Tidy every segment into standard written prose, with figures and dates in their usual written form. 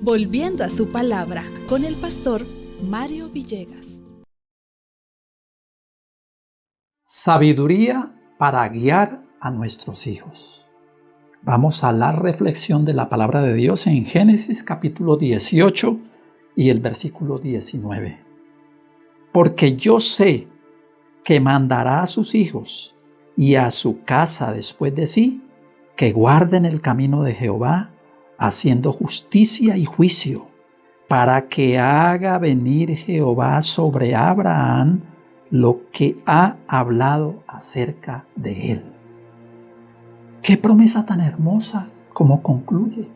Volviendo a su palabra con el pastor Mario Villegas. Sabiduría para guiar a nuestros hijos. Vamos a la reflexión de la palabra de Dios en Génesis capítulo 18 y el versículo 19. Porque yo sé que mandará a sus hijos y a su casa después de sí, que guarden el camino de Jehová, haciendo justicia y juicio, para que haga venir Jehová sobre Abraham lo que ha hablado acerca de él. ¡Qué promesa tan hermosa! Como concluye.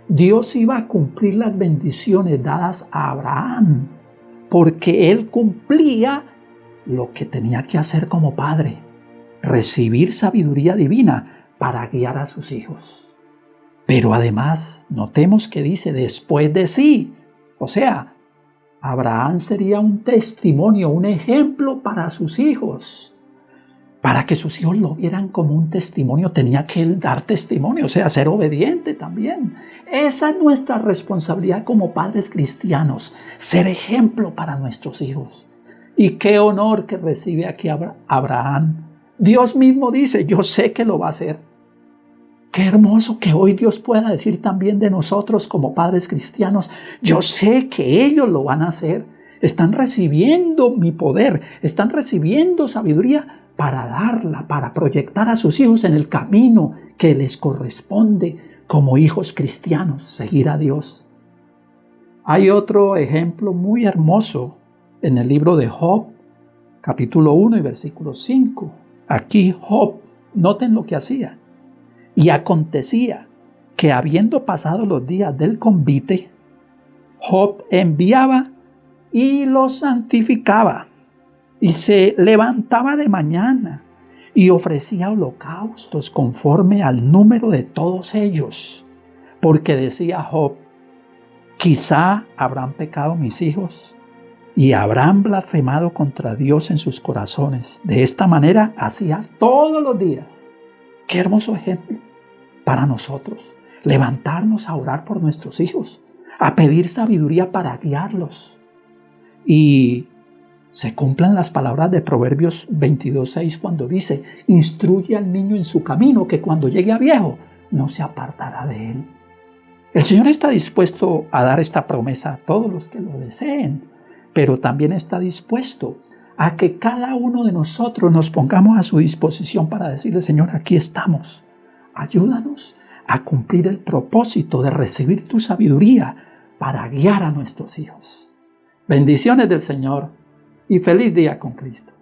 Dios iba a cumplir las bendiciones dadas a Abraham, porque él cumplía lo que tenía que hacer como padre, recibir sabiduría divina para guiar a sus hijos. Pero además, notemos que dice después de sí, o sea, Abraham sería un testimonio, un ejemplo para sus hijos. Para que sus hijos lo vieran como un testimonio, tenía que él dar testimonio, o sea, ser obediente también. Esa es nuestra responsabilidad como padres cristianos, ser ejemplo para nuestros hijos. Y qué honor que recibe aquí Abraham. Dios mismo dice, yo sé que lo va a hacer. Qué hermoso que hoy Dios pueda decir también de nosotros como padres cristianos, yo sé que ellos lo van a hacer. Están recibiendo mi poder, están recibiendo sabiduría para darla, para proyectar a sus hijos en el camino que les corresponde como hijos cristianos, seguir a Dios. Hay otro ejemplo muy hermoso en el libro de Job, capítulo 1 y versículo 5. Aquí Job, noten lo que hacía. Y acontecía que habiendo pasado los días del convite, Job enviaba y los santificaba, y se levantaba de mañana y ofrecía holocaustos conforme al número de todos ellos, porque decía Job, quizá habrán pecado mis hijos y habrán blasfemado contra Dios en sus corazones. De esta manera hacía todos los días. Qué hermoso ejemplo para nosotros, levantarnos a orar por nuestros hijos, a pedir sabiduría para guiarlos. Y se cumplan las palabras de Proverbios 22:6 cuando dice, instruye al niño en su camino, que cuando llegue a viejo no se apartará de él. El Señor está dispuesto a dar esta promesa a todos los que lo deseen, pero también está dispuesto a que cada uno de nosotros nos pongamos a su disposición para decirle, Señor, aquí estamos. Ayúdanos a cumplir el propósito de recibir tu sabiduría para guiar a nuestros hijos. Bendiciones del Señor y feliz día con Cristo.